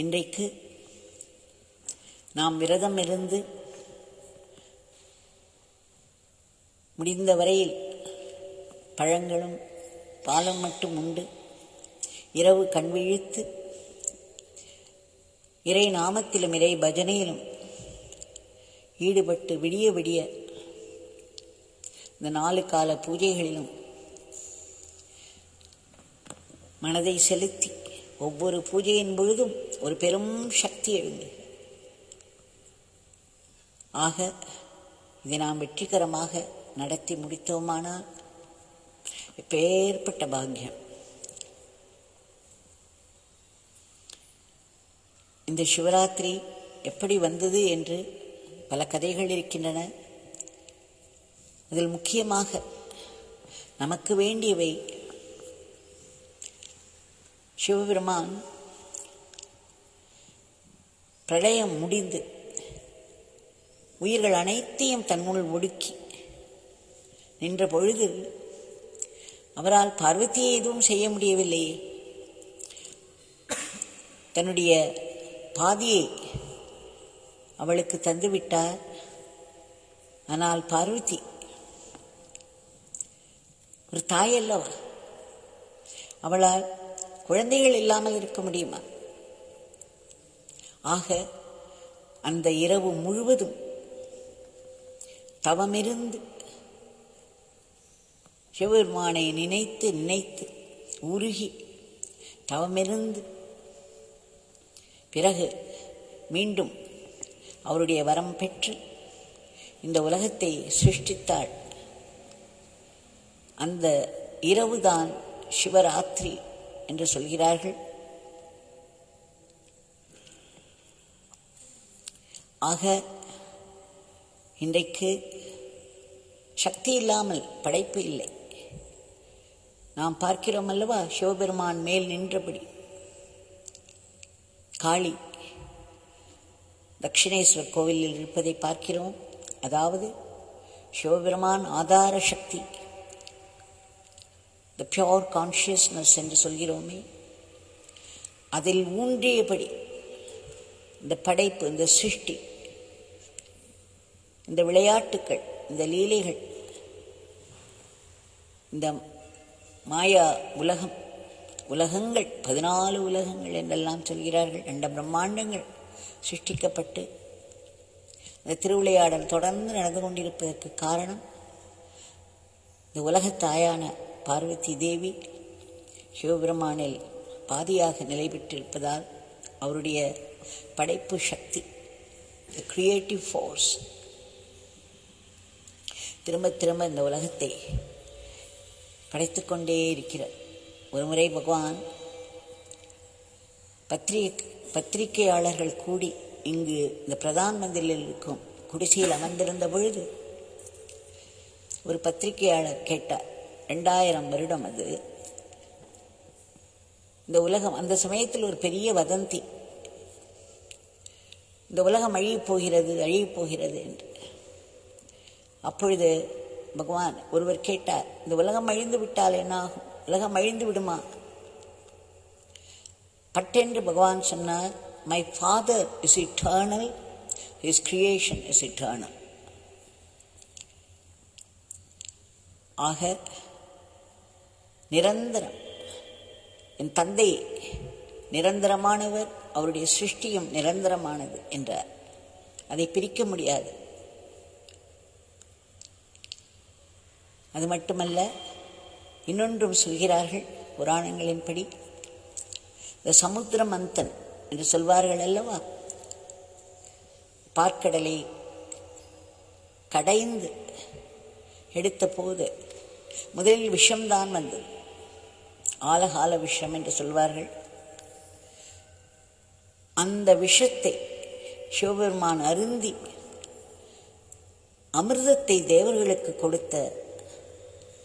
இன்றைக்கு நாம் விரதம் இருந்து முடிந்த வரையில் பழங்களும் பாலும் மட்டும் உண்டு இரவு கண்விழித்து இறை நாமத்திலும் இறை பஜனையிலும் ஈடுபட்டு விடிய விடிய இந்த 4 கால பூஜைகளிலும் மனதை செலுத்தி ஒவ்வொரு பூஜையின் பொழுதும் ஒரு பெரும் சக்தி எழுந்து ஆக இதை நாம் வெற்றிகரமாக நடத்தி முடித்தோமானால் எப்பேற்பட்ட பாக்கியம். இந்த சிவராத்திரி எப்படி வந்தது என்று பல கதைகள் இருக்கின்றன. அதில் முக்கியமாக நமக்கு வேண்டியவை சிவபெருமான் பிரளயம் முடிந்து உயிர்கள் அனைத்தையும் தன்னுள் ஒடுக்கி நின்ற பொழுது அவரால் பார்வதியை எதுவும் செய்ய முடியவில்லையே. தன்னுடைய பாதியை அவளுக்கு தந்துவிட்டார். ஆனால் பார்வதி ஒரு தாய் அல்லவா, அவளால் குழந்தைகள் இல்லாமல் இருக்க முடியுமா? ஆக அந்த இரவு முழுவதும் தவமிருந்து சிவபெருமானை நினைத்து நினைத்து உருகி தவமிருந்து பிறகு மீண்டும் அவருடைய வரம் பெற்று இந்த உலகத்தை சிருஷ்டித்தாள். அந்த இரவுதான் சிவராத்திரி என்று சொல்கிறார்கள். ஆக இன்றைக்கு சக்தி இல்லாமல் படைப்பு இல்லை. நாம் பார்க்கிறோம் அல்லவா, சிவபெருமான் மேல் நின்றபடி காளி தட்சிணேஸ்வர் கோவிலில் இருப்பதை பார்க்கிறோம். அதாவது சிவபெருமான் ஆதார சக்தி, த பியோர் கான்ஷியஸ்னஸ் என்று சொல்கிறோமே, அதில் ஊன்றியபடி இந்த படைப்பு, இந்த சிருஷ்டி, இந்த விளையாட்டுக்கள், இந்த லீலைகள், இந்த மாயா உலகங்கள் 14 உலகங்கள் என்றெல்லாம் சொல்கிறார்கள். 2 பிரம்மாண்டங்கள் சிருஷ்டிக்கப்பட்டு இந்த திருவிளையாடல் தொடர்ந்து நடந்து கொண்டிருப்பதற்கு காரணம் இந்த உலகத்தாயான பார்வதி தேவி சிவபெருமானில் பாதியாக நிலை பெற்றிருப்பதால் அவருடைய படைப்பு சக்தி, த கிரியேட்டிவ் ஃபோர்ஸ், திரும்ப திரும்ப இந்த உலகத்தை படைத்துக்கொண்டே இருக்கிறார். ஒருமுறை பகவான் பத்திரிகையாளர்கள் கூடி இங்கு இந்த பிரதான் மந்திரில் இருக்கும் குடிசையில் அமர்ந்திருந்த பொழுது ஒரு பத்திரிகையாளர் கேட்டார். 2000 வருடம் அது இந்த உலகம். அந்த சமயத்தில் ஒரு பெரிய வதந்தி, இந்த உலகம் அழியப் போகிறது என்று. அப்பொழுது பகவான் ஒருவர் கேட்டார், இந்த உலகம் அழிந்து விட்டால் என்ன ஆகும்? உலகம் அழிந்து விடுமா? பட்டென்று பகவான் சொன்னார், my father is eternal, his creation is eternal. ஆக நிரந்தரம், என் தந்தை நிரந்தரமானவர், அவருடைய சிருஷ்டியும் நிரந்தரமானது என்றார். அதை பிரிக்க முடியாது. அது மட்டுமல்ல, இன்னொன்றும் சொல்கிறார்கள் புராணங்களின்படி. இந்த சமுத்திர மந்தன் என்று சொல்வார்கள் அல்லவா, பார்க்கடலை கடைந்து எடுத்த போது முதலில் விஷம்தான் வந்தது, ஆலகால விஷம் என்று சொல்வார்கள். அந்த விஷத்தை சிவபெருமான் அருந்தி அமிர்தத்தை தேவர்களுக்கு கொடுத்த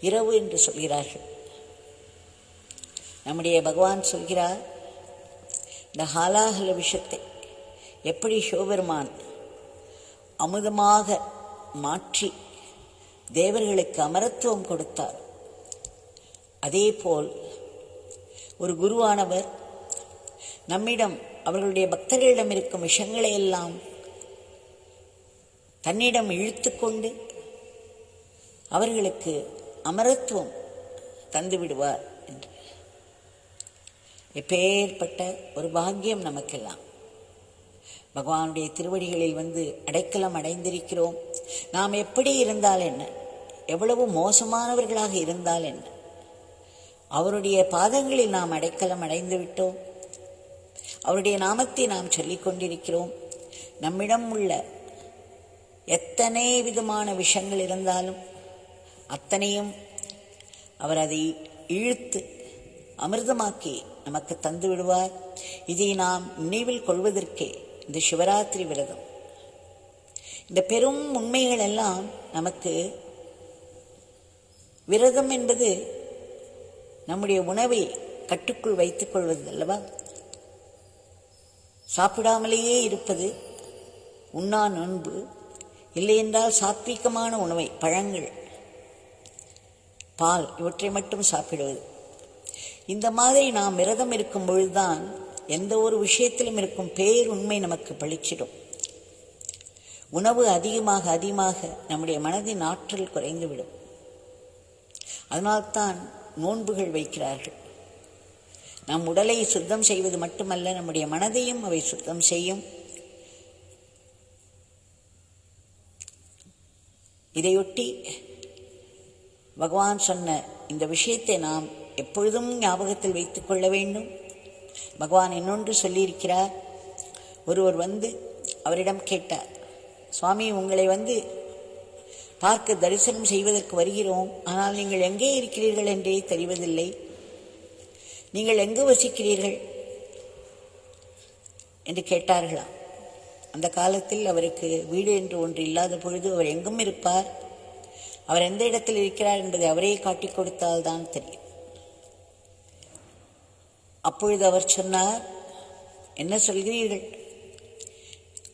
இரவு என்று சொல்கிறார்கள். நம்முடைய பகவான் சொல்கிறார், இந்த ஹாலாஹல விஷத்தை எப்படி சிவபெருமான் அமுதமாக மாற்றி தேவர்களுக்கு அமரத்துவம் கொடுத்தார், அதேபோல் ஒரு குருவானவர் நம்மிடம் அவர்களுடைய பக்தர்களிடம் இருக்கும் விஷங்களை எல்லாம் தன்னிடம் இழுத்து கொண்டு அவர்களுக்கு அமரத்துவம் தந்து விடுவார் என்று. எப்பேற்பட்ட ஒரு பாக்கியம் நமக்கெல்லாம்! பகவானுடைய திருவடிகளில் அடைக்கலம் அடைந்திருக்கிறோம். நாம் எப்படி இருந்தால் என்ன, எவ்வளவு மோசமானவர்களாக இருந்தால் என்ன, அவருடைய பாதங்களில் நாம் அடைக்கலம் அடைந்து விட்டோம். அவருடைய நாமத்தை நாம் சொல்லிக் கொண்டிருக்கிறோம். நம்மிடம் உள்ள எத்தனை விதமான விஷயங்கள் இருந்தாலும் அத்தனையும் அவர் அதை இழுத்து அமிர்தமாக்கி நமக்கு தந்து விடுவார். இதை நாம் நினைவில் கொள்வதற்கே இந்த சிவராத்திரி விரதம். இந்த பெரும் உண்மைகள் எல்லாம் நமக்கு, விரதம் என்பது நம்முடைய உணவை கட்டுக்குள் வைத்துக் கொள்வது அல்லவா? சாப்பிடாமலேயே இருப்பது உண்ணா நோன்பு, இல்லையென்றால் சாத்வீகமான உணவை, பழங்கள், பால் இவற்றை மட்டும் சாப்பிடுவது. இந்த மாதிரி நாம் விரதம் இருக்கும் பொழுதுதான் எந்த ஒரு விஷயத்திலும் இருக்கும் பேருண்மை நமக்கு பளிச்சிடும். உணவு அதிகமாக அதிகமாக நம்முடைய மனதின் ஆற்றல் குறைந்துவிடும். அதனால்தான் நோன்புகள் வைக்கிறார்கள். நம் உடலை சுத்தம் செய்வது மட்டுமல்ல, நம்முடைய மனதையும் அவை சுத்தம் செய்யும். இதையொட்டி பகவான் சொன்ன இந்த விஷயத்தை நாம் எப்பொழுதும் ஞாபகத்தில் வைத்துக் கொள்ள வேண்டும். பகவான் இன்னொன்று சொல்லியிருக்கிறார். ஒருவர் அவரிடம் கேட்டார், சுவாமி, உங்களை பார்க்க தரிசனம் செய்வதற்கு வருகிறோம். ஆனால் நீங்கள் எங்கே இருக்கிறீர்கள் என்றே தெரிவதில்லை. நீங்கள் எங்கு வசிக்கிறீர்கள் என்று கேட்டார்களாம். அந்த காலத்தில் அவருக்கு வீடு என்று ஒன்று இல்லாத பொழுது அவர் எங்கும் இருப்பார். அவர் எந்த இடத்தில் இருக்கிறார் என்பதை அவரே காட்டிக் கொடுத்தால்தான் தெரியும். அப்பொழுது அவர் சொன்னார், என்ன சொல்கிறீர்கள்?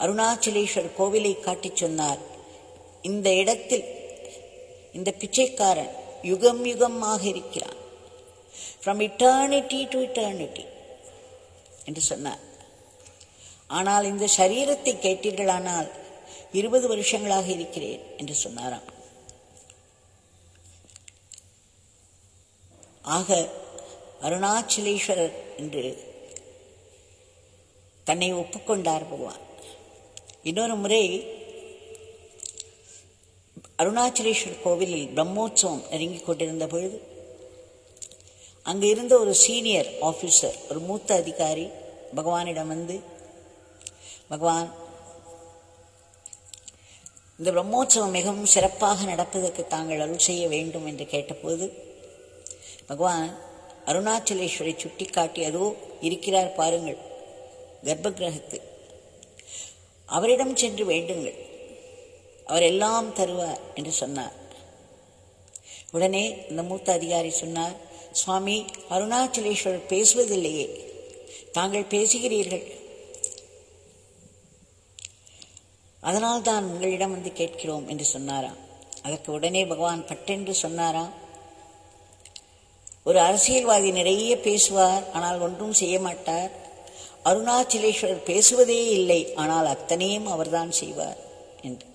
அருணாச்சலேஸ்வர் கோவிலை காட்டிச் சொன்னார். இந்த இடத்தில் இந்த பிச்சைக்காரன் யுகம் யுகமாக இருக்கிறான், from eternity to eternity என்று சொன்னார். ஆனால் இந்த சரீரத்தை கேட்டீர்களானால் 20 வருஷங்களாக இருக்கிறேன் என்று சொன்னாராம். ஆக அருணாச்சலேஸ்வரர் என்று தன்னை ஒப்புக்கொண்டார் பகவான். இன்னொரு முறை அருணாச்சலேஸ்வர் கோவிலில் பிரம்மோற்சவம் நெருங்கிக் கொண்டிருந்த பொழுது அங்கு இருந்த ஒரு சீனியர் ஆபீசர், ஒரு மூத்த அதிகாரி பகவானிடம் பகவான், இந்த பிரம்மோற்சவம் மிகவும் சிறப்பாக நடப்பதற்கு தாங்கள் அருள் செய்ய வேண்டும் என்று கேட்டபோது பகவான் அருணாச்சலேஸ்வரை சுட்டி காட்டி, அதோ இருக்கிறார் பாருங்கள் கர்ப்ப கிரகத்தில், அவரிடம் சென்று வேண்டுங்கள், அவர் எல்லாம் தருவார் என்று சொன்னார். உடனே இந்த மூத்த அதிகாரி சொன்னார், சுவாமி, அருணாச்சலேஸ்வரர் பேசுவதில்லையே, தாங்கள் பேசுகிறீர்கள், அதனால் தான் உங்களிடம் கேட்கிறோம் என்று சொன்னாராம். அதற்கு உடனே பகவான் பட்டென்று சொன்னாராம், ஒரு அரசியல்வாதி நிறைய பேசுவார், ஆனால் ஒன்றும் செய்ய மாட்டார். அருணாச்சலேஸ்வரர் பேசுவதே இல்லை, ஆனால் அத்தனையும் அவர்தான் செய்வார் என்று.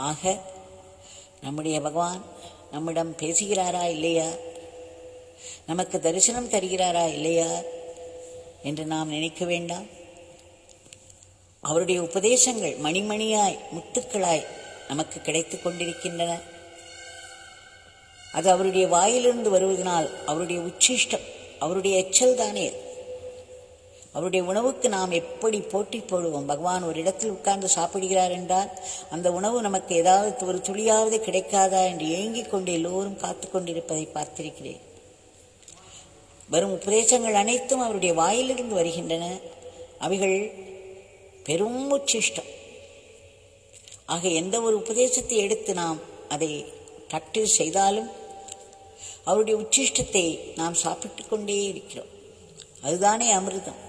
ஆக நம்முடைய பகவான் நம்மிடம் பேசுகிறாரா இல்லையா, நமக்கு தரிசனம் தருகிறாரா இல்லையா என்று நாம் நினைக்க வேண்டாம். அவருடைய உபதேசங்கள் மணிமணியாய் முத்துக்களாய் நமக்கு கிடைத்துக் கொண்டிருக்கின்றன. அது அவருடைய வாயிலிருந்து வருவதனால் அவருடைய உச்சிஷ்டம், அவருடைய எச்சல் தானே. அவருடைய உணவுக்கு நாம் எப்படி போட்டி போடுவோம்? பகவான் ஒரு இடத்தில் உட்கார்ந்து சாப்பிடுகிறார் என்றால் அந்த உணவு நமக்கு ஏதாவது ஒரு துளியாவது கிடைக்காதா என்று ஏங்கிக் கொண்டு எல்லோரும் காத்து கொண்டிருப்பதை பார்த்திருக்கிறேன். வரும் உபதேசங்கள் அனைத்தும் அவருடைய வாயிலிருந்து வருகின்றன. அவைகள் பெரும் உச்சிஷ்டம். ஆக எந்த ஒரு உபதேசத்தை எடுத்து நாம் அதை ப்ராக்டிஸ் செய்தாலும் அவருடைய உச்சிஷ்டத்தை நாம் சாப்பிட்டு கொண்டே இருக்கிறோம். அதுதானே அமிர்தம்.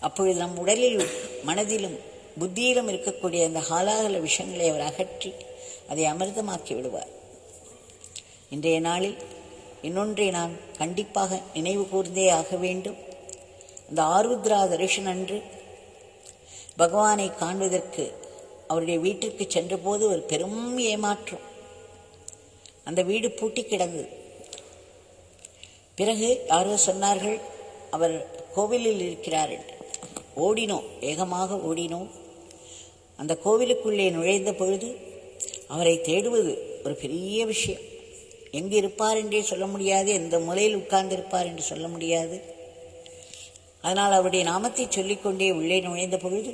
அப்பொழுது நம் உடலிலும் மனதிலும் புத்தியிலும் இருக்கக்கூடிய அந்த ஹாலாகல விஷயங்களை அவர் அகற்றி அதை அமிர்தமாக்கி விடுவார். இன்றைய நாளில் இன்னொன்றை நான் கண்டிப்பாக நினைவு கூர்ந்தே ஆக வேண்டும். இந்த ஆருத்ரா தரிசனம் அன்று பகவானை காண்பதற்கு அவருடைய வீட்டிற்கு சென்றபோது ஒரு பெரும் ஏமாற்றம். அந்த வீடு பூட்டி கிடந்தது. பிறகு யாரோ சொன்னார்கள் அவர் கோவிலில் இருக்கிறார் என்று. ஓடினோம், வேகமாக ஓடினோம். அந்த கோவிலுக்குள்ளே நுழைந்த பொழுது அவரை தேடுவது ஒரு பெரிய விஷயம். எங்கு இருப்பார் என்றே சொல்ல முடியாது, எந்த மூலையில் உட்கார்ந்திருப்பார் என்று சொல்ல முடியாது. அதனால் அவருடைய நாமத்தை சொல்லிக்கொண்டே உள்ளே நுழைந்த பொழுது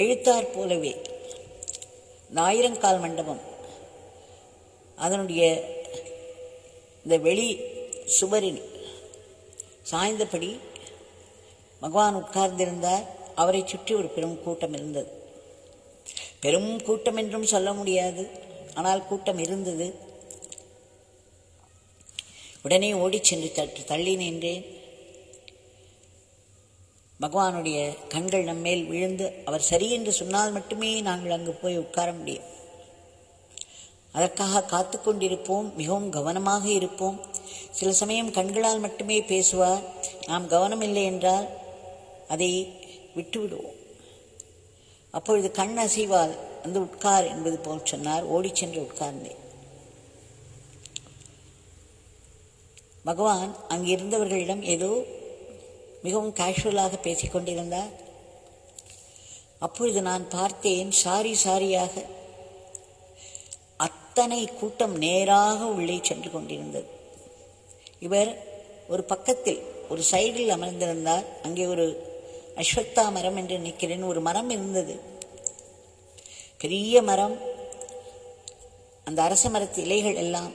எழுத்தார் போலவே இந்த 1000 கால் மண்டபம் அதனுடைய இந்த வெளி சுவரில் சாய்ந்தபடி பகவான் உட்கார்ந்திருந்தார். அவரை சுற்றி ஒரு பெரும் கூட்டம் இருந்தது. பெரும் கூட்டம் என்றும் சொல்ல முடியாது, ஆனால் கூட்டம் இருந்தது. உடனே ஓடிச் சென்று தள்ளி நின்றேன். பகவானுடைய கண்கள் நம்மேல் விழுந்து அவர் சரி என்று சொன்னால் மட்டுமே நாங்கள் அங்கு போய் உட்கார முடியும். அதற்காக காத்து கொண்டிருப்போம், மிகவும் கவனமாக இருப்போம். சில சமயம் கண்களால் மட்டுமே பேசுவார். நாம் கவனமில்லை என்றால் அதை விட்டுவிடுவோம். அப்பொழுது கண் அசைவால் வந்து உட்கார் என்பது போல் சொன்னார். ஓடிச் சென்று உட்கார்ந்தேன். பகவான் அங்கிருந்தவர்களிடம் ஏதோ மிகவும் கேஷுவலாக பேசிக்கொண்டிருந்தார். அப்பொழுது நான் பார்த்தேன், சாரியாக அத்தனை கூட்டம் நேராக உள்ளே சென்று கொண்டிருந்தது. இவர் ஒரு பக்கத்தில் ஒரு சைடில் அமர்ந்திருந்தார். அங்கே ஒரு அஸ்வத்தா மரம் என்று நினைக்கிறேன், ஒரு மரம் இருந்தது, பெரிய மரம். அந்த அரச மரத்து இலைகள் எல்லாம்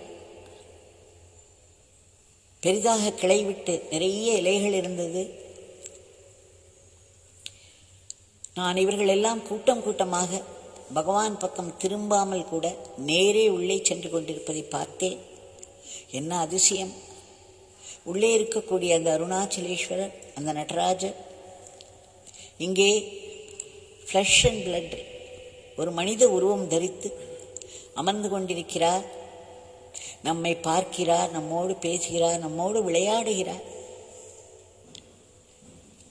பெரிதாக கிளை விட்டு நிறைய இலைகள் இருந்தது. நான் இவர்கள் எல்லாம் கூட்டம் கூட்டமாக பகவான் பக்கம் திரும்பாமல் கூட நேரே உள்ளே சென்று கொண்டிருப்பதை பார்த்தேன். என்ன அதிசயம்! உள்ளே இருக்கக்கூடிய அந்த அருணாச்சலேஸ்வரர், அந்த நடராஜர் இங்கே ஃப்ளஷ் அண்ட் பிளட் ஒரு மனித உருவம் தரித்து அமர்ந்து கொண்டிருக்கிறார். நம்மை பார்க்கிறார், நம்மோடு பேசுகிறார், நம்மோடு விளையாடுகிறார்.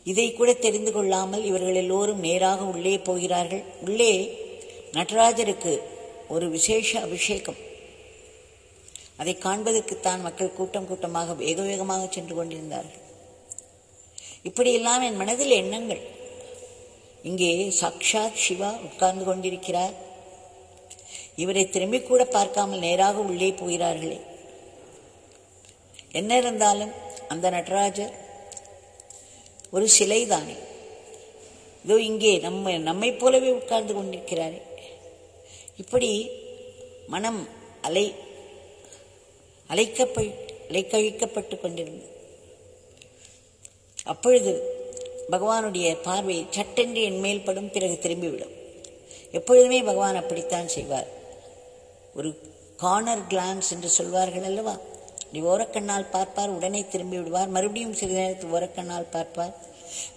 இதை கூட தெரிந்து கொள்ளாமல் இவர்கள் எல்லோரும் நேராக உள்ளே போகிறார்கள். உள்ளே நடராஜருக்கு ஒரு விசேஷ அபிஷேகம். அதை காண்பதற்குத்தான் மக்கள் கூட்டம் கூட்டமாக வேக வேகமாக சென்று கொண்டிருந்தார்கள். இப்படியெல்லாம் என் மனதில் எண்ணங்கள். இங்கே சாக்ஷாத் சிவா உட்கார்ந்து கொண்டிருக்கிறார். இவரை திரும்பி கூட பார்க்காமல் நேராக உள்ளே போகிறார்களே. என்ன இருந்தாலும் அந்த நடராஜர் ஒரு சிலை தானே. இதோ இங்கே நம்மை போலவே உட்கார்ந்து கொண்டிருக்கிறாரே. இப்படி மனம் அலைக்கழிக்கப்பட்டு கொண்டிருந்தது. அப்பொழுது பகவானுடைய பார்வை சட்டென்று என் மேல் படும், பிறகு திரும்பிவிடும். எப்பொழுதுமே பகவான் அப்படித்தான் செய்வார். ஒரு கார்னர் கிளான்ஸ் என்று சொல்வார்கள் அல்லவா, நீ ஓரக்கண்ணால் பார்ப்பார், உடனே திரும்பி விடுவார், மறுபடியும் சிறிது நேரத்தில் ஓரக்கண்ணால் பார்ப்பார்.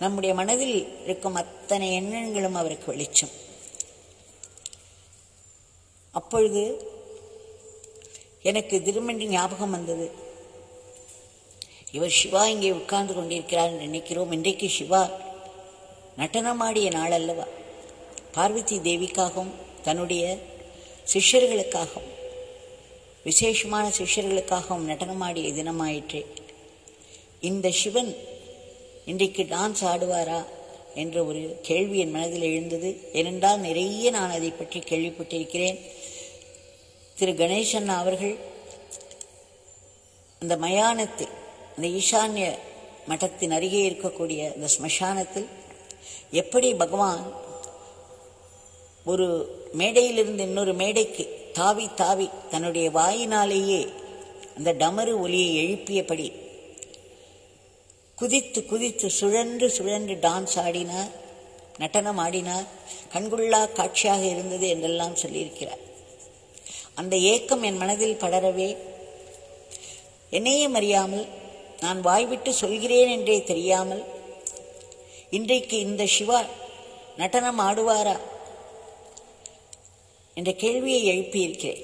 நம்முடைய மனதில் இருக்கும் அத்தனை எண்ணங்களும் அவருக்கு வெளிச்சம். அப்பொழுது எனக்கு திருமண்டி ஞாபகம் வந்தது. இவர் சிவா இங்கே உட்கார்ந்து கொண்டிருக்கிறார் என்று நினைக்கிறோம். இன்றைக்கு சிவா நடனமாடிய நாள் அல்லவா. பார்வதி தேவிக்காகவும் தன்னுடைய சிஷ்யர்களுக்காகவும் விசேஷமான சிஷ்யர்களுக்காகவும் நடனமாடிய தினமாயிற்றே. இந்த சிவன் இன்றைக்கு டான்ஸ் ஆடுவாரா என்ற ஒரு கேள்வி என் மனதில் எழுந்தது. ஏனென்றால் நிறைய நான் அதை பற்றி கேள்விப்பட்டிருக்கிறேன். திரு கணேசன் அவர்கள் அந்த மயானத்தில், அந்த ஈசான்ய மட்டத்தின் அருகே இருக்கக்கூடிய அந்த ஸ்மசானத்தில் எப்படி பகவான் ஒரு மேடையிலிருந்து இன்னொரு மேடைக்கு தாவி தாவி தன்னுடைய வாயினாலேயே அந்த டமரு ஒலியை எழுப்பியபடி குதித்து குதித்து சுழன்று டான்ஸ் ஆடினார், நடனம் ஆடினார். கண்கொள்ளா காட்சியாக இருந்தது என்றெல்லாம் சொல்லியிருக்கிறார். அந்த ஏக்கம் என் மனதில் படரவே என்னையும் அறியாமல், நான் வாய்விட்டு சொல்கிறேன் என்றே தெரியாமல், இன்றைக்கு இந்த சிவா நடனம் ஆடுவாரா என்ற கேள்வியை எழுப்பியிருக்கிறேன்.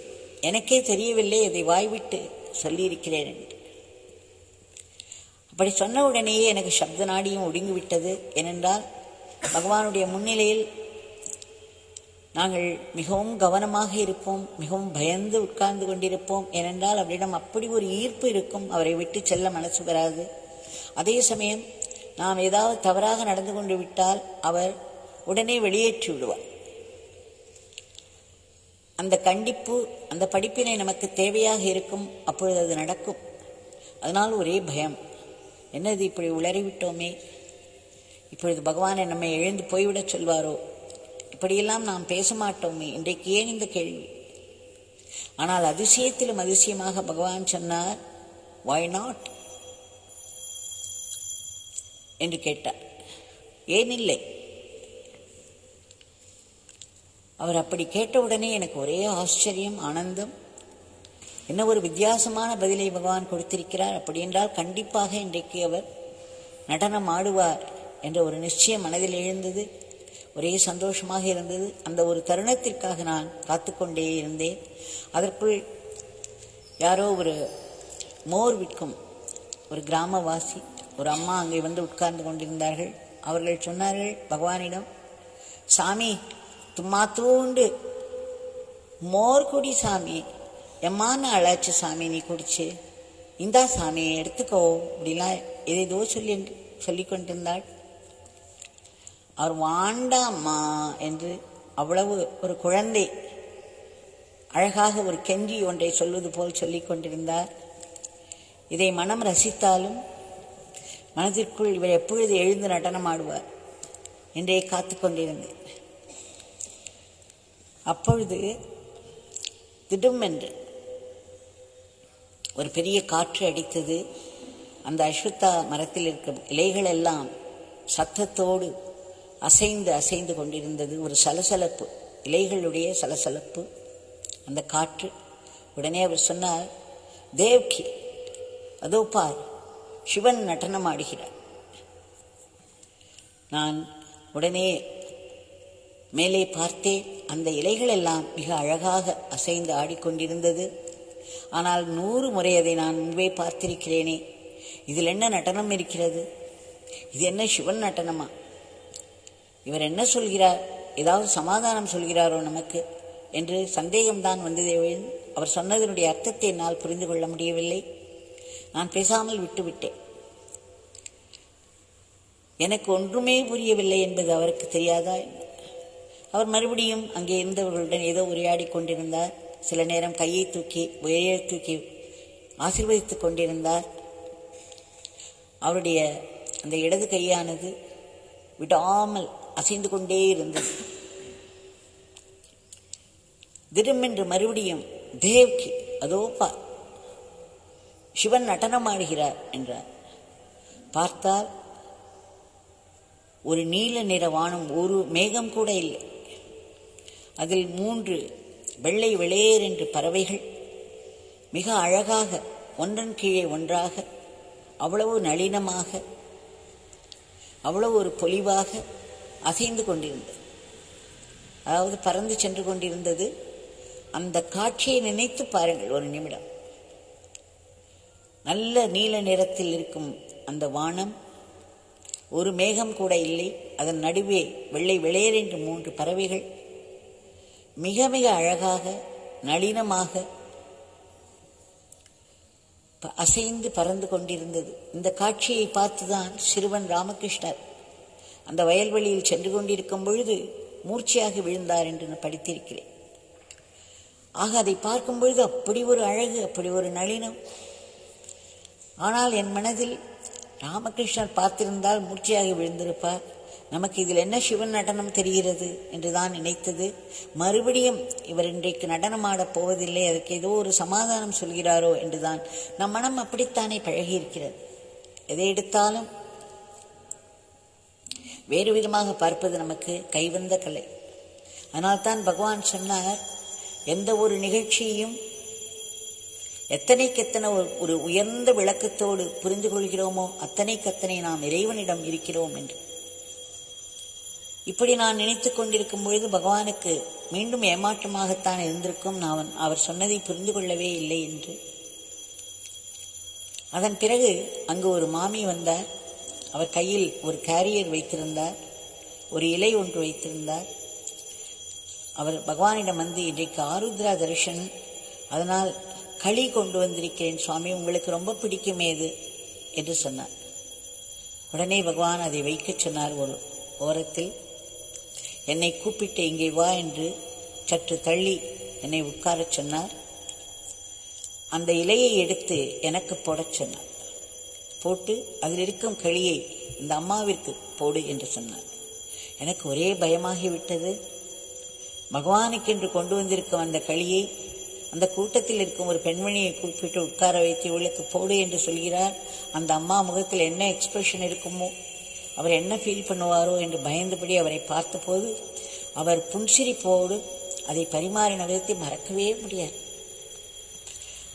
எனக்கே தெரியவில்லை, அதை வாய்விட்டு சொல்லியிருக்கிறேன் என்று. அப்படி சொன்ன உடனேயே எனக்கு சப்த நாடியும் ஒடுங்கிவிட்டது. ஏனென்றால் பகவானுடைய முன்னிலையில் நாங்கள் மிகவும் கவனமாக இருப்போம், மிகவும் பயந்து உட்கார்ந்து கொண்டிருப்போம். ஏனென்றால் அவரிடம் அப்படி ஒரு ஈர்ப்பு இருக்கும், அவரை விட்டு செல்ல மனசு வராது. அதே சமயம் நாம் ஏதாவது தவறாக நடந்து கொண்டு விட்டால் அவர் உடனே வெளியேற்றி விடுவார். அந்த கண்டிப்பு, அந்த படிப்பினை நமக்கு தேவையாக இருக்கும். அப்பொழுது அது நடக்கும். அதனால் ஒரே பயம், என்னது இப்படி உளறிவிட்டோமே, இப்பொழுது பகவானை நம்மை எழுந்து போய்விடச் சொல்வாரோ, இப்படியெல்லாம் நாம் பேச மாட்டோமே, இன்றைக்கு ஏன் இந்த கேள்வி? ஆனால் அதிசயத்திலும் அதிசயமாக பகவான் சொன்னார், why not என்று கேட்டார். ஏன் இல்லை? அவர் அப்படி கேட்டவுடனே எனக்கு ஒரே ஆச்சரியம், ஆனந்தம். என்ன ஒரு வித்தியாசமான பதிலை பகவான் கொடுத்திருக்கிறார். அப்படி என்றால் கண்டிப்பாக இன்றைக்கு அவர் நடனம் ஆடுவார் என்ற ஒரு நிச்சயம் மனதில் எழுந்தது. ஒரே சந்தோஷமாக இருந்தது. அந்த ஒரு தருணத்திற்காக நான் காத்துக்கொண்டே இருந்தேன். அதற்குள் யாரோ ஒரு மோர் விற்கும் ஒரு கிராமவாசி, ஒரு அம்மா அங்கே வந்து உட்கார்ந்து கொண்டிருந்தார்கள். அவர்கள் சொன்னார்கள் பகவானிடம், சாமி தும்மா தூண்டு மோர் குடி சாமி, எம்மான அழாச்சு சாமி, நீ குடிச்சு இந்தா சாமி எடுத்துக்கோ, அப்படிலாம் ஏதேதோ சொல்லிக் கொண்டிருந்தாள். அவர் வாண்டாம்மா என்று அவ்வளவு ஒரு குழந்தை அழகாக ஒரு கெஞ்சி ஒன்றை சொல்வது போல் சொல்லிக் கொண்டிருந்தார். இதை மனம் ரசித்தாலும் மனதிற்குள் இவர் எப்பொழுது எழுந்து நடனம் ஆடுவார் என்றே காத்து கொண்டிருந்தேன். அப்பொழுது திடுமென்று ஒரு பெரிய காற்று அடித்தது. அந்த அஸ்வத்தா மரத்தில் இருக்கிற இலைகள் எல்லாம் சத்தத்தோடு அசைந்து அசைந்து கொண்டிருந்தது. ஒரு சலசலப்பு, இலைகளுடைய சலசலப்பு, அந்த காற்று. உடனே அவர் சொன்னார், தேவ்கி அதோ பார், சிவன் நடனம் ஆடுகிறார். நான் உடனே மேலே பார்த்தேன். அந்த இலைகள் எல்லாம் மிக அழகாக அசைந்து ஆடிக்கொண்டிருந்தது. ஆனால் 100 முறை அதை நான் முன்பே பார்த்திருக்கிறேனே, இதில் என்ன நடனம் இருக்கிறது? இது என்ன சிவன் நடனமா? இவர் என்ன சொல்கிறார்? ஏதாவது சமாதானம் சொல்கிறாரோ நமக்கு என்று சந்தேகம்தான் வந்ததே. அவர் சொன்னதனுடைய அர்த்தத்தை என்னால் புரிந்து கொள்ள முடியவில்லை. நான் பேசாமல் விட்டுவிட்டேன். எனக்கு ஒன்றுமே புரியவில்லை என்பது அவருக்கு தெரியாதா? அவர் மறுபடியும் அங்கே இருந்தவர்களுடன் ஏதோ உரையாடி கொண்டிருந்தார். சில நேரம் கையை தூக்கி உயர தூக்கி ஆசீர்வதித்துக் கொண்டிருந்தார். அவருடைய அந்த இடது கையானது விடாமல் அசைந்து கொண்டே இருந்தது. திடமென்று மறுபடியும் தேவ்கி அதோ பார், சிவன் நடனமாடுகிறார் என்றார். பார்த்தால் ஒரு நீல நிற வானம், ஒரு மேகம் கூட இல்லை. அதில் 3 வெள்ளை வெளியேர் என்று பறவைகள் மிக அழகாக ஒன்றன் கீழே ஒன்றாக, அவ்வளவு நளினமாக, அவ்வளவு ஒரு பொலிவாக அசைந்து கொண்டிருந்தது. அதாவது பறந்து சென்று கொண்டிருந்தது. அந்த காட்சியை நினைத்து பாருங்கள் ஒரு நிமிடம். நல்ல நீல நிறத்தில் இருக்கும் அந்த வானம், ஒரு மேகம் கூட இல்லை. அதன் நடுவே வெள்ளை வெளியேர் என்று 3 பறவைகள் மிக மிக அழகாக நளினமாக அசைந்து பறந்து கொண்டிருந்தது. இந்த காட்சியை பார்த்துதான் சிறுவன் ராமகிருஷ்ணர் அந்த வயல்வெளியில் சென்று கொண்டிருக்கும் பொழுது மூர்ச்சையாக விழுந்தார் என்று நான் படித்திருக்கிறேன். ஆக அதை பார்க்கும் பொழுது அப்படி ஒரு அழகு, அப்படி ஒரு நளினம். ஆனால் என் மனதில் ராமகிருஷ்ணர் பார்த்திருந்தால் மூர்ச்சையாக விழுந்திருப்பார். நமக்கு இதில் என்ன சிவன் நடனம் தெரிகிறது என்றுதான் நினைத்தது. மறுபடியும் இவர் இன்றைக்கு நடனமாடப் போவதில்லை, அதற்கு ஏதோ ஒரு சமாதானம் சொல்கிறாரோ என்றுதான். நம் மனம் அப்படித்தானே பழகியிருக்கிறது. எதை எடுத்தாலும் வேறு விதமாக பார்ப்பது நமக்கு கைவந்த கலை. அதனால்தான் பகவான் சொன்னார், எந்த ஒரு நிகழ்ச்சியையும் எத்தனைக்கெத்தனை ஒரு உயர்ந்த விளக்கத்தோடு புரிந்து கொள்கிறோமோ அத்தனைக்கத்தனை நாம் இறைவனிடம் இருக்கிறோம் என்று. இப்படி நான் நினைத்துக் கொண்டிருக்கும் பொழுது பகவானுக்கு மீண்டும் ஏமாற்றமாகத்தான் இருந்திருக்கும். நான் அவர் சொன்னதை புரிந்து கொள்ளவே இல்லை என்று. அதன் பிறகு அங்கு ஒரு மாமி வந்தார். அவர் கையில் ஒரு கேரியர் வைத்திருந்தார், ஒரு இலை ஒன்று வைத்திருந்தார். அவர் பகவானிடம் வந்து, இன்றைக்கு ஆருத்ரா தரிசன், அதனால் களி கொண்டு வந்திருக்கிறேன் சுவாமி, உங்களுக்கு ரொம்ப பிடிக்குமே இது என்று சொன்னார். உடனே பகவான் அதை வைக்க சொன்னார். ஒரு ஓரத்தில் என்னை கூப்பிட்டு இங்கே வா என்று சற்று தள்ளி என்னை உட்காரச் சொன்னார். அந்த இலையை எடுத்து எனக்கு போடச் சொன்னார். போட்டு அதில் இருக்கும் களியை இந்த அம்மாவிற்கு போடு என்று சொன்னார். எனக்கு ஒரே பயமாகிவிட்டது. பகவானுக்கென்று கொண்டு வந்திருக்கும் அந்த களியை அந்த கூட்டத்தில் இருக்கும் ஒரு பெண்மணியை கூப்பிட்டு உட்கார வைத்து இவளுக்கு போடு என்று சொல்கிறார். அந்த அம்மா முகத்தில் என்ன எக்ஸ்பிரஷன் இருக்குமோ, அவர் என்ன ஃபீல் பண்ணுவாரோ என்று பயந்தபடி அவரை பார்த்தபோது அவர் புன்சிரிப்போடு அதை பரிமாறின விதத்தை மறக்கவே முடியாது.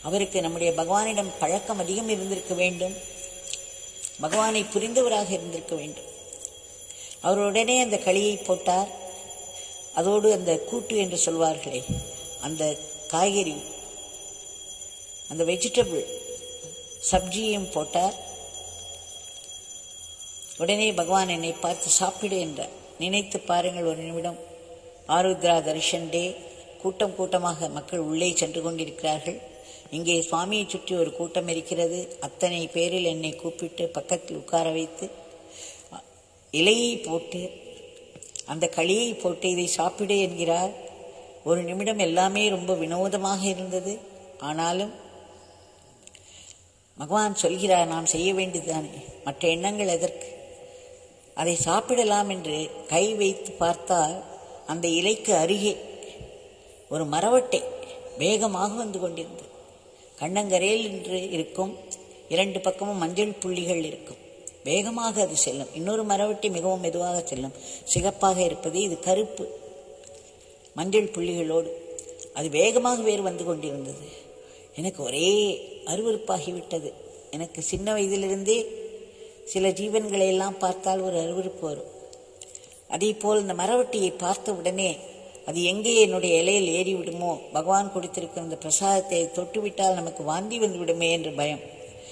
அவருக்கு நம்முடைய பகவானிடம் பழக்கம் அதிகம் இருந்திருக்க வேண்டும், பகவானை புரிந்தவராக இருந்திருக்க வேண்டும். அவருடனே அந்த களியை போட்டார். அதோடு அந்த கூட்டு என்று சொல்வார்களே, அந்த காய்கறி, அந்த வெஜிடபிள் சப்ஜியையும் போட்டார். உடனே பகவான் என்னை பார்த்து சாப்பிடு என்றார். நினைத்து பாருங்கள் ஒரு நிமிடம். ஆருத்ரா தரிசன் டே, கூட்டம் கூட்டமாக மக்கள் உள்ளே சென்று கொண்டிருக்கிறார்கள். இங்கே சுவாமியை சுற்றி ஒரு கூட்டம் இருக்கிறது. அத்தனை பேரில் என்னை கூப்பிட்டு பக்கத்தில் உட்கார வைத்து இலையை போட்டு அந்த களியை போட்டு இதை சாப்பிடு என்கிறார். ஒரு நிமிடம் எல்லாமே ரொம்ப வினோதமாக இருந்தது. ஆனாலும் பகவான் சொல்கிறார், நாம் செய்ய வேண்டியதுதானே, மற்ற எண்ணங்கள் எதற்கு, அதை சாப்பிடலாம் என்று கை வைத்து பார்த்தால் அந்த இலைக்கு அருகே ஒரு மரவட்டை வேகமாக வந்து கொண்டிருந்தது. கண்ணங்கரையில் என்று இருக்கும், 2 பக்கமும் மஞ்சள் புள்ளிகள் இருக்கும். வேகமாக அது செல்லும். இன்னொரு மரவட்டி மிகவும் மெதுவாக செல்லும். சிகப்பாக இருப்பது இது கருப்பு மஞ்சள் புள்ளிகளோடு அது வேகமாக வேறு வந்து கொண்டிருந்தது. எனக்கு ஒரே அருவருப்பாகிவிட்டது. எனக்கு சின்ன வயதிலிருந்தே சில ஜீவன்களை எல்லாம் பார்த்தால் ஒரு அருவருப்பு வரும். அதே போல் இந்த மரவட்டியை பார்த்த உடனே அது எங்கே என்னுடைய இலையில் ஏறிவிடுமோ, பகவான் கொடுத்திருக்கிற இந்த பிரசாதத்தை தொட்டுவிட்டால் நமக்கு வாந்தி வந்து விடுமே என்று பயம்.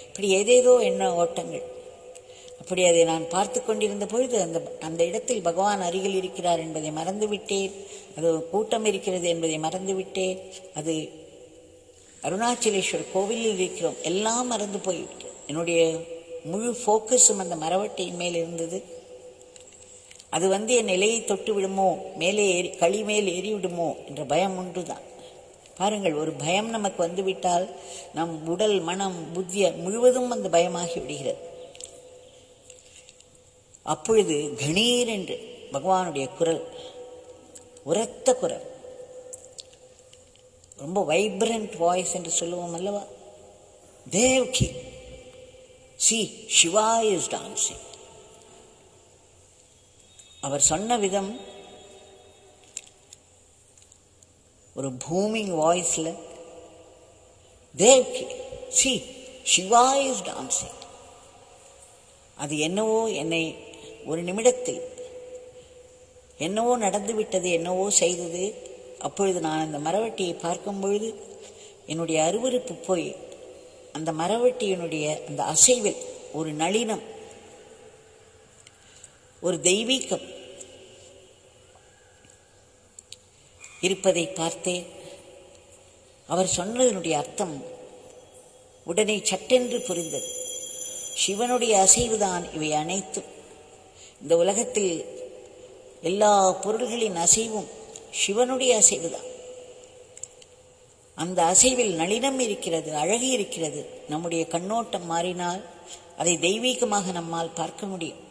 இப்படி ஏதேதோ எண்ண ஓட்டங்கள். அப்படி அதை நான் பார்த்து கொண்டிருந்த பொழுது அந்த இடத்தில் பகவான் அருகில் இருக்கிறார் என்பதை மறந்துவிட்டேன். அது கூட்டம் இருக்கிறது என்பதை மறந்துவிட்டேன். அது அருணாச்சலேஸ்வர் கோவிலில் இருக்கிறோம், எல்லாம் மறந்து போய்விட்டது. என்னுடைய முழு ஃபோக்கஸும் அந்த மரவட்டையின் மேல் இருந்தது. அது வந்து என் இலையை தொட்டு விடுமோ, மேலே ஏறி களி மேல் ஏறிவிடுமோ என்ற பயம் ஒன்றுதான். பாருங்கள், ஒரு பயம் நமக்கு வந்துவிட்டால் நம் உடல், மனம், புத்திய முழுவதும் அந்த பயமாகி விடுகிறது. அப்பொழுது கணீர் என்று பகவானுடைய குரல், உரத்த குரல், ரொம்ப வைப்ரண்ட் வாய்ஸ் என்று சொல்லுவோம் அல்லவா, Devki, see, Shiva is dancing. அவர் சொன்ன விதம் ஒரு பூமிங் வாய்ஸ்ல, Devki, see, Shiva is dancing. அது என்னவோ என்னை ஒரு நிமிடத்தில் என்னவோ நடந்துவிட்டது, என்னவோ செய்தது. அப்பொழுது நான் அந்த மரவட்டியை பார்க்கும் பொழுது என்னுடைய அருவருப்பு போய் அந்த மரவட்டியினுடைய அந்த அசைவில் ஒரு நளினம், ஒரு தெய்வீகம் இருப்பதை பார்த்தேன். அவர் சொன்னதனுடைய அர்த்தம் உடனே சட்டென்று புரிந்தது. சிவனுடைய அசைவுதான் இவை அனைத்தும். இந்த உலகத்தில் எல்லா பொருள்களின் அசைவும் சிவனுடைய அசைவுதான். அந்த அசைவில் நளினம் இருக்கிறது, அழகு இருக்கிறது. நம்முடைய கண்ணோட்டம் மாறினால் அதை தெய்வீகமாக நம்மால் பார்க்க முடியும்.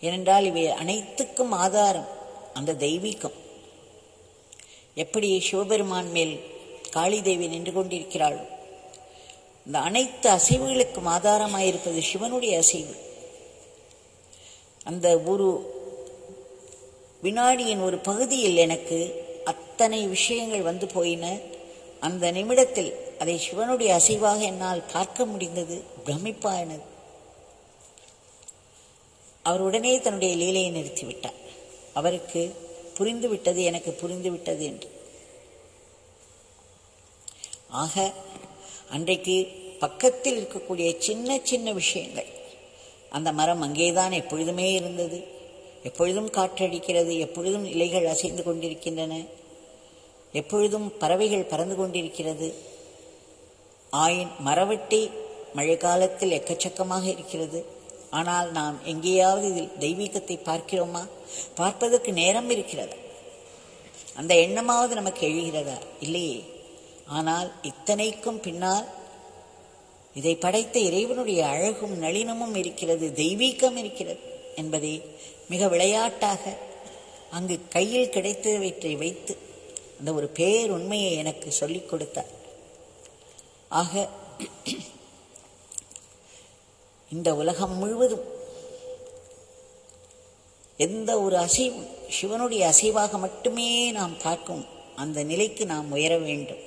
ஏனென்றால் இவை அனைத்துக்கும் ஆதாரம் அந்த தெய்வீகம். எப்படி சிவபெருமான் மேல் காளி தேவி நின்று கொண்டிருக்கிறாள், இந்த அனைத்து அசைவுகளுக்கும் ஆதாரமாயிருப்பது சிவனுடைய அசைவு. அந்த ஒரு வினாடியின் ஒரு பகுதியில் எனக்கு அத்தனை விஷயங்கள் வந்து போயின. அந்த நிமிடத்தில் அதை சிவனுடைய அசைவாக என்னால் பார்க்க முடிந்தது. பிரமிப்பானது. அவர் உடனே தன்னுடைய லீலையை நிறுத்திவிட்டார். அவருக்கு புரிந்துவிட்டது, எனக்கு புரிந்துவிட்டது என்று. ஆக அன்றைக்கு பக்கத்தில் இருக்கக்கூடிய சின்ன சின்ன விஷயங்கள். அந்த மரம் அங்கேதான் எப்பொழுதுமே இருந்தது, எப்பொழுதும் காற்றடிக்கிறது, எப்பொழுதும் இலைகள் அசைந்து கொண்டிருக்கின்றன, எப்பொழுதும் பறவைகள் பறந்து கொண்டிருக்கிறது. மரவெட்டி மழை காலத்தில் எக்கச்சக்கமாக இருக்கிறது. ஆனால் நாம் எங்கேயாவது இதில் தெய்வீகத்தை பார்க்கிறோமா? பார்ப்பதற்கு நேரம் இருக்கிறதா? அந்த எண்ணமாவது நமக்கு எழுகிறதா? இல்லையே. ஆனால் இத்தனைக்கும் பின்னால் இதை படைத்த இறைவனுடைய அழகும் நளினமும் இருக்கிறது, தெய்வீகம் இருக்கிறது என்பதை மிக விளையாட்டாக அங்கு கையில் கிடைத்தவற்றை வைத்து அந்த ஒரு பேருண்மையை எனக்கு சொல்லிக் கொடுத்தார். ஆக இந்த உலகம் முழுவதும் எந்த ஒரு அசைவும் சிவனுடைய அசைவாக மட்டுமே நாம் பார்க்கும் அந்த நிலைக்கு நாம் உயர வேண்டும்.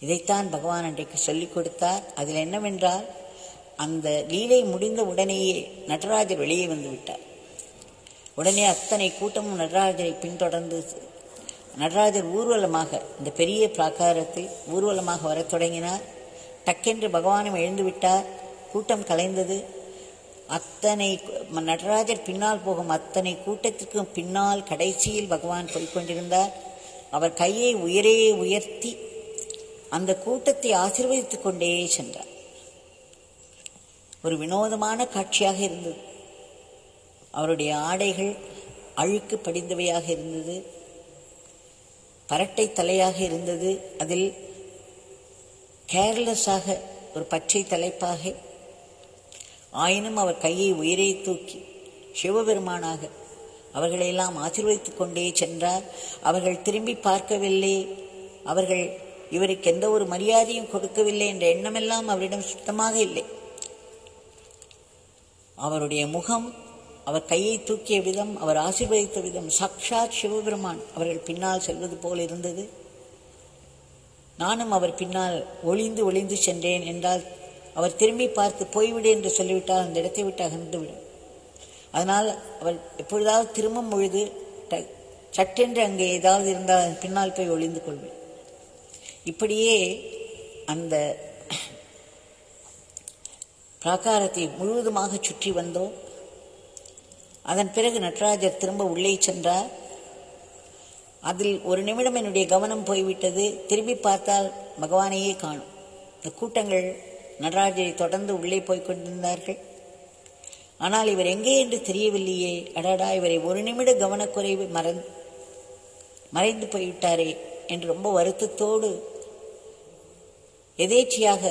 இதைத்தான் பகவான் அன்றைக்கு சொல்லிக் கொடுத்தார். அதில் என்னவென்றால், அந்த லீலை முடிந்த உடனேயே நடராஜர் வெளியே வந்து விட்டார். உடனே அத்தனை கூட்டமும் நடராஜரை பின்தொடர்ந்து நடராஜர் ஊர்வலமாக இந்த பெரிய பிராகாரத்தில் ஊர்வலமாக வரத் தொடங்கினார். டக்கென்று பகவானும் எழுந்து விட்டார். கூட்டம் கலைந்தது. அத்தனை நடராஜர் பின்னால் போகும் அத்தனை கூட்டத்திற்கும் பின்னால் கடைசியில் பகவான் போய்கொண்டிருந்தார். அவர் கையை உயரே உயர்த்தி அந்த கூட்டத்தை ஆசீர்வதித்துக் கொண்டே சென்றார். ஒரு வினோதமான காட்சியாக இருந்தது. அவருடைய ஆடைகள் அழுக்கு படிந்தவையாக இருந்தது, பரட்டை தலையாக இருந்தது, அதில் கேர்லெஸ்ஸாக ஒரு பச்சை தலைப்பாக. ஆயினும் அவர் கையை உயரே தூக்கி சிவபெருமானாக அவர்களையெல்லாம் ஆசீர்வதித்துக் கொண்டே சென்றார். அவர்கள் திரும்பி பார்க்கவில்லை, அவர்கள் இவருக்கு எந்த ஒரு மரியாதையும் கொடுக்கவில்லை என்ற எண்ணமெல்லாம் அவரிடம் சுத்தமாக இல்லை. அவருடைய முகம், அவர் கையை தூக்கிய விதம், அவர் ஆசீர்வதித்த விதம் சாக்ஷாத் சிவபெருமான் அவர்கள் பின்னால் செல்வது போல் இருந்தது. நானும் அவர் பின்னால் ஒளிந்து சென்றேன். என்றால் அவர் திரும்பி பார்த்து போய்விடு என்று சொல்லிவிட்டால் அந்த இடத்தை விட்டு அகன்றுவிடும். அதனால் அவர் எப்பொழுதாவது திரும்பும் பொழுது சட்டென்று அங்கே ஏதாவது இருந்தால் பின்னால் போய் ஒளிந்து கொள்வேன். இப்படியே அந்த பிராகாரத்தை முழுவதுமாக சுற்றி வந்தோம். அதன் பிறகு நடராஜர் திரும்ப உள்ளே சென்றார். அதில் ஒரு நிமிடம் என்னுடைய கவனம் போய்விட்டது. திரும்பி பார்த்தால் பகவானையே காணும். இந்த கூட்டங்கள் நடராஜரை தொடர்ந்து உள்ளே போய்கொண்டிருந்தார்கள். ஆனால் இவர் எங்கே என்று தெரியவில்லையே. அடாடா, இவரை ஒரு நிமிட கவனக்குறைவு மறைந்து போய்விட்டாரே என்று ரொம்ப வருத்தத்தோடு எதேச்சையாக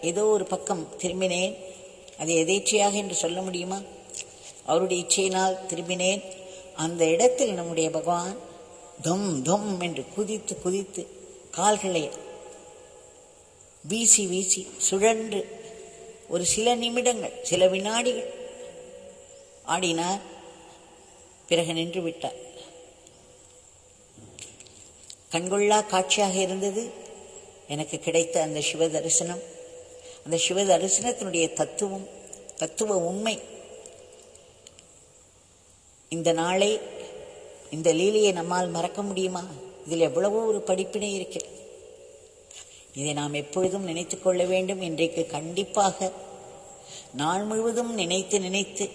ஏதோ ஒரு பக்கம் திரும்பினேன். அது எதேச்சையாக என்று சொல்ல முடியுமா? அவருடைய இச்சையினால் திரும்பினேன். அந்த இடத்தில் நம்முடைய பகவான் தொம் தொம் என்று குதித்து குதித்து கால்களை வீசி வீசி சுழன்று ஒரு சில நிமிடங்கள், சில வினாடிகள் ஆடினார். பிறகு நின்று விட்டார். கண்கொள்ளா காட்சியாக இருந்தது எனக்கு கிடைத்த அந்த சிவ தரிசனம். அந்த சிவ தரிசனத்தினுடைய தத்துவ உண்மை. இந்த நாளை, இந்த லீலையை நம்மால் மறக்க முடியுமா? இதில் எவ்வளவோ ஒரு படிப்பினை இருக்கிறது. இதை நாம் எப்பொழுதும் நினைத்து கொள்ள வேண்டும். இன்றைக்கு கண்டிப்பாக நாள் முழுவதும் நினைத்து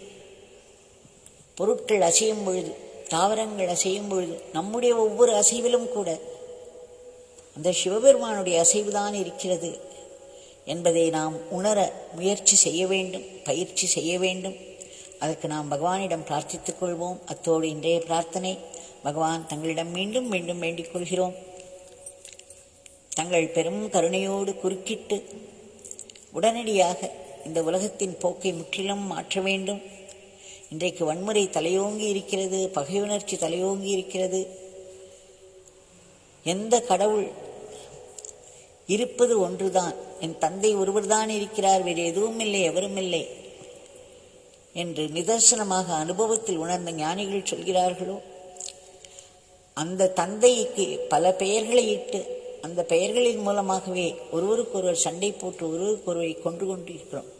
பொருட்கள் அசையும் பொழுது, தாவரங்கள் அசையும் பொழுது, நம்முடைய ஒவ்வொரு அசைவிலும் கூட அந்த சிவபெருமானுடைய அசைவுதான் இருக்கிறது என்பதை நாம் உணர முயற்சி செய்ய வேண்டும், பயிற்சி செய்ய வேண்டும். அதற்கு நாம் பகவானிடம் பிரார்த்தித்துக் கொள்வோம். அத்தோடு இன்றைய பிரார்த்தனை, பகவான் தங்களிடம் மீண்டும் மீண்டும் வேண்டிக் கொள்கிறோம். தங்கள் பெரும் கருணையோடு குறுக்கிட்டு உடனடியாக இந்த உலகத்தின் போக்கை முற்றிலும் மாற்ற வேண்டும். இன்றைக்கு வன்முறை தலையோங்கி இருக்கிறது, பகையுணர்ச்சி தலையோங்கி இருக்கிறது. எந்த கடவுள் இருப்பது ஒன்றுதான், என் தந்தை ஒருவர்தான் இருக்கிறார், வேறு எதுவும் இல்லை, எவரும் இல்லை என்று நிதர்சனமாக அனுபவத்தில் உணர்ந்த ஞானிகள் சொல்கிறார்களோ, அந்த தந்தைக்கு பல பெயர்களை இட்டு அந்த பெயர்களின் மூலமாகவே ஒருவருக்கொருவர் சண்டை போட்டு ஒருவருக்கொருவரை கொன்று கொண்டிருக்கிறோம்.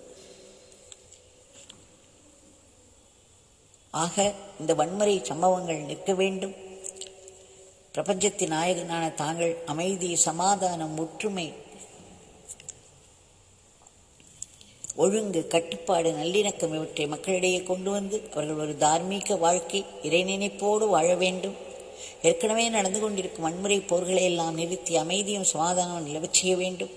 ஆக இந்த வன்முறை சம்பவங்கள் நிற்க வேண்டும். பிரபஞ்சத்தின் நாயகனான தாங்கள் அமைதி, சமாதானம், ஒற்றுமை ஒழுங்கு, கட்டுப்பாடு, நல்லிணக்கம் இவற்றை மக்களிடையே கொண்டு வந்து அவர்கள் ஒரு தார்மீக வாழ்க்கை இறைநினைப்போடு வாழ வேண்டும். ஏற்கனவே நடந்து கொண்டிருக்கும் வன்முறை போர்களை எல்லாம் நிறுத்தி அமைதியும் சமாதானமும் நிலவச் செய்ய வேண்டும்.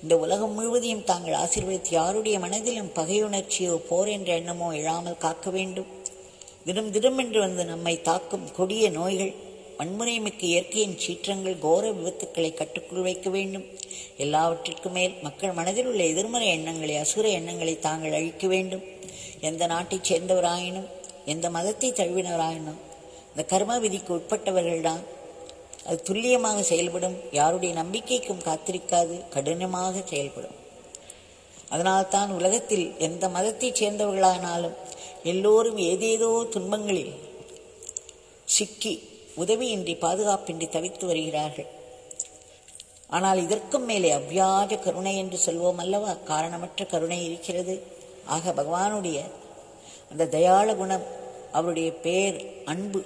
இந்த உலகம் முழுவதையும் தாங்கள் ஆசீர்வதித்து யாருடைய மனதிலும் பகையுணர்ச்சியோ போர் என்ற எண்ணமோ எழாமல் காக்க வேண்டும். தினம் தினம் என்று வந்து நம்மை தாக்கும் கொடிய நோய்கள், வன்முறை மிக்க இயற்கையின் சீற்றங்கள், கோர விபத்துக்களை கட்டுக்குள் வைக்க வேண்டும். எல்லாவற்றிற்கும் மேல் மக்கள் மனதில் உள்ள எதிர்மறை எண்ணங்களை, அசுர எண்ணங்களை தாங்கள் அழிக்க வேண்டும். எந்த நாட்டைச் சேர்ந்தவராயினும், எந்த மதத்தை தழுவினவராயினும் இந்த கர்ம விதிக்கு உட்பட்டவர்கள்தான். அது துல்லியமாக செயல்படும். யாருடைய நம்பிக்கைக்கும் காத்திருக்காது, கடினமாக செயல்படும். அதனால்தான் உலகத்தில் எந்த மதத்தைச் சேர்ந்தவர்களானாலும் எல்லோரும் ஏதேதோ துன்பங்களில் சிக்கி உதவியின்றி பாதுகாப்பின்றி தவித்து வருகிறார்கள். ஆனால் இதற்கும் மேலே அவ்வியாஜ கருணை என்று சொல்வோம் அல்லவா, காரணமற்ற கருணை இருக்கிறது. ஆக பகவானுடைய அந்த தயாள குணம், அவருடைய பேர் அன்பு,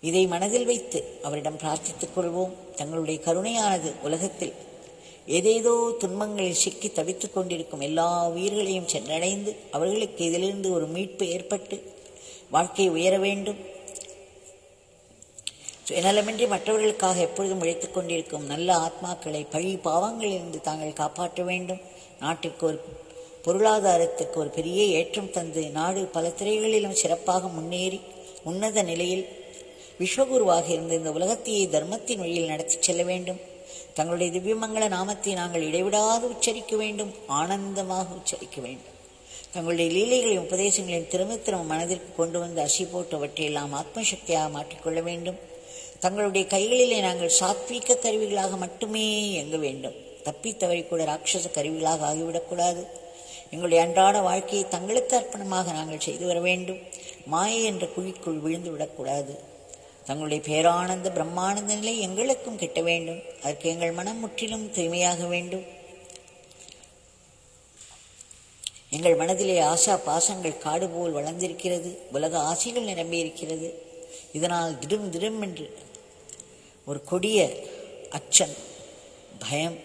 இதை மனதில் வைத்து அவரிடம் பிரார்த்தித்துக் கொள்வோம். தங்களுடைய கருணையானது உலகத்தில் ஏதேதோ துன்பங்களில் சிக்கி தவித்துக் கொண்டிருக்கும் எல்லா உயிர்களையும் சென்றடைந்து அவர்களுக்கு இதிலிருந்து ஒரு மீட்பு ஏற்பட்டு வாழ்க்கை உயர வேண்டும். சுயநலமின்றி மற்றவர்களுக்காக எப்பொழுதும் உழைத்துக் கொண்டிருக்கும் நல்ல ஆத்மாக்களை பழி பாவங்களிலிருந்து தாங்கள் காப்பாற்ற வேண்டும். நாட்டிற்கு ஒரு பொருளாதாரத்திற்கு ஒரு பெரிய ஏற்றம் தந்து நாடு பல துறைகளிலும் சிறப்பாக முன்னேறி உன்னத நிலையில் விஸ்வகுருவாக இருந்த இந்த உலகத்தையே தர்மத்தின் வழியில் நடத்தி செல்ல வேண்டும். தங்களுடைய திவ்யமங்கள நாமத்தை நாங்கள் இடைவிடாது உச்சரிக்க வேண்டும், ஆனந்தமாக உச்சரிக்க வேண்டும். தங்களுடைய லீலைகளையும் உபதேசங்களையும் திரும்ப திரும்ப மனதிற்கு கொண்டு வந்து அசி போட்டவற்றையெல்லாம் ஆத்மசக்தியாக மாற்றிக்கொள்ள வேண்டும். தங்களுடைய கைகளிலே நாங்கள் சாத்வீக கருவிகளாக மட்டுமே இயங்க வேண்டும். தப்பித்தவரை கூட ராட்சச கருவிகளாக ஆகிவிடக்கூடாது. எங்களுடைய அன்றாட வாழ்க்கையை தங்களுக்கு அர்ப்பணமாக நாங்கள் செய்து வர வேண்டும். மாயை என்ற குழிக்குள் விழுந்து விடக்கூடாது. தங்களுடைய பேரானந்த பிரம்மானந்த நிலை எங்களுக்கும் கிட்ட வேண்டும். அதற்கு எங்கள் மனம் முற்றிலும் தூய்மையாக வேண்டும். எங்கள் மனதிலே ஆசா பாசங்கள் காடு போல் வளர்ந்திருக்கிறது. உலக ஆசைகள் நிரம்பியிருக்கிறது. இதனால் திடும் திடும் என்று ஒரு கொடிய அச்சம், பயம்,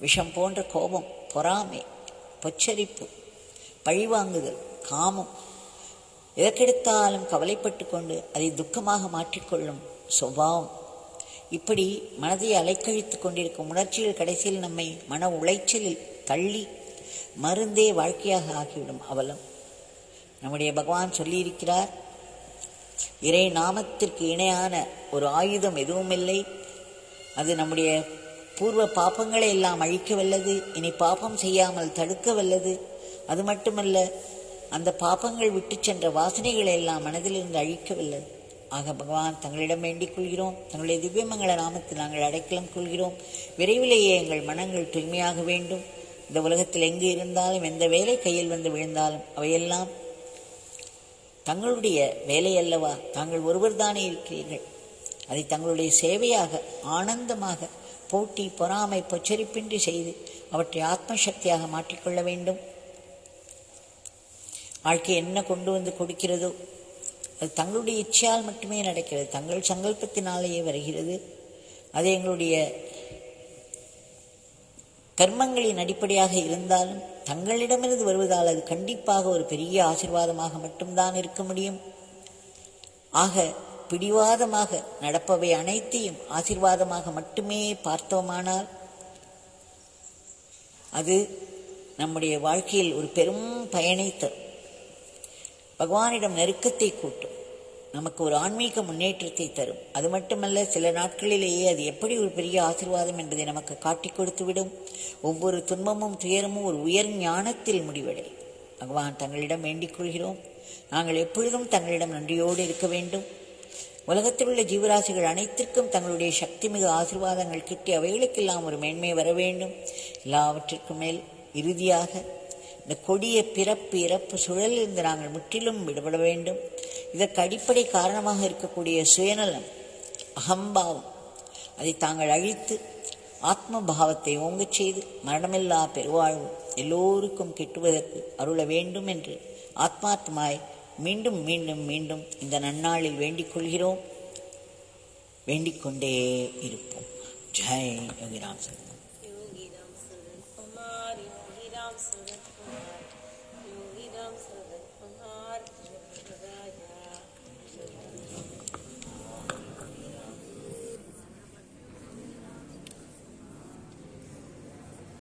விஷம் போன்ற கோபம், பொறாமை, பொச்சரிப்பு, பழிவாங்குதல், காமம், எதற்கெடுத்தாலும் கவலைப்பட்டு கொண்டு அதை துக்கமாக மாற்றிக்கொள்ளும் சுபாவம், இப்படி மனதை அலைக்கழித்து கொண்டிருக்கும் உணர்ச்சிகள் கடைசியில் நம்மை மன உளைச்சலில் தள்ளி மருந்தே வாழ்க்கையாக ஆகிவிடும் அவலம். நம்முடைய பகவான் சொல்லியிருக்கிறார், இறை நாமத்திற்கு இணையான ஒரு ஆயுதம் எதுவும் இல்லை. அது நம்முடைய பூர்வ பாப்பங்களை எல்லாம் அழிக்க வல்லது, இனி பாப்பம் செய்யாமல் தடுக்க வல்லது. அது மட்டுமல்ல, அந்த பாப்பங்கள் விட்டு சென்ற வாசனைகளை எல்லாம் மனதிலிருந்து அழிக்க வல்லது. ஆக பகவான் தங்களிடம் வேண்டிக் கொள்கிறோம். தங்களுடைய திவ்யமங்கள நாமத்தில் நாங்கள் அடைக்கலம் கொள்கிறோம். விரைவிலேயே எங்கள் மனங்கள் தூய்மையாக வேண்டும். இந்த உலகத்தில் எங்கு இருந்தாலும், எந்த வேலை கையில் வந்து விழுந்தாலும் அவையெல்லாம் தங்களுடைய வேலை அல்லவா, தாங்கள் ஒருவர் தானே இருக்கிறீர்கள். அதை தங்களுடைய சேவையாக ஆனந்தமாக போட்டி பொறாமை பொச்சரிப்பின்றி செய்து அவற்றை ஆத்மசக்தியாக மாற்றிக்கொள்ள வேண்டும். வாழ்க்கை என்ன கொண்டு வந்து கொடுக்கிறதோ அது தங்களுடைய இச்சையால் மட்டுமே நடக்கிறது, தங்கள் சங்கல்பத்தினாலேயே வருகிறது. அது எங்களுடைய கர்மங்களின் அடிப்படையாக இருந்தாலும் தங்களிடமிருந்து வருவதால் அது கண்டிப்பாக ஒரு பெரிய ஆசீர்வாதமாக மட்டும்தான் இருக்க முடியும். ஆக பிடிவாதமாக நடப்பவை அனைத்தையும் ஆசீர்வாதமாக மட்டுமே பார்த்தோமானால் அது நம்முடைய வாழ்க்கையில் ஒரு பெரும் பயனை தரும். பகவானிடம் நெருக்கத்தை கூட்டும், நமக்கு ஒரு ஆன்மீக முன்னேற்றத்தை தரும். அது மட்டுமல்ல, சில நாட்களிலேயே அது எப்படி ஒரு பெரிய ஆசீர்வாதம் என்பதை நமக்கு காட்டிக் கொடுத்துவிடும். ஒவ்வொரு துன்பமும் துயரமும் ஒரு உயர் ஞானத்தில் முடிவடை. பகவான் தங்களிடம் வேண்டிக் கொள்கிறோம், நாங்கள் எப்பொழுதும் தங்களிடம் நன்றியோடு இருக்க வேண்டும். உலகத்தில் உள்ள ஜீவராசிகள் அனைத்திற்கும் தங்களுடைய சக்தி மிகு ஆசீர்வாதங்கள் கிட்டி அவைகளுக்கெல்லாம் ஒரு மேன்மை வர வேண்டும். எல்லாவற்றிற்கும் மேல் இறுதியாக இந்த கொடிய பிறப்பு இறப்பு சுழலிலிருந்து நாங்கள் முற்றிலும் விடுபட வேண்டும். இதற்கு அடிப்படை காரணமாக இருக்கக்கூடிய சுயநலம், அகம்பாவம், அதை தாங்கள் அழித்து ஆத்ம பாவத்தை ஓங்கச் செய்து மரணமில்லா பெருவாழ்வு எல்லோருக்கும் கிட்டுவதற்கு அருள வேண்டும் என்று ஆத்மார்த்தமாய் மீண்டும் மீண்டும் மீண்டும் இந்த நன்னாளில் வேண்டிக் கொள்கிறோம். வேண்டிக் கொண்டே இருப்போம். ஜெய் யோகிராம்.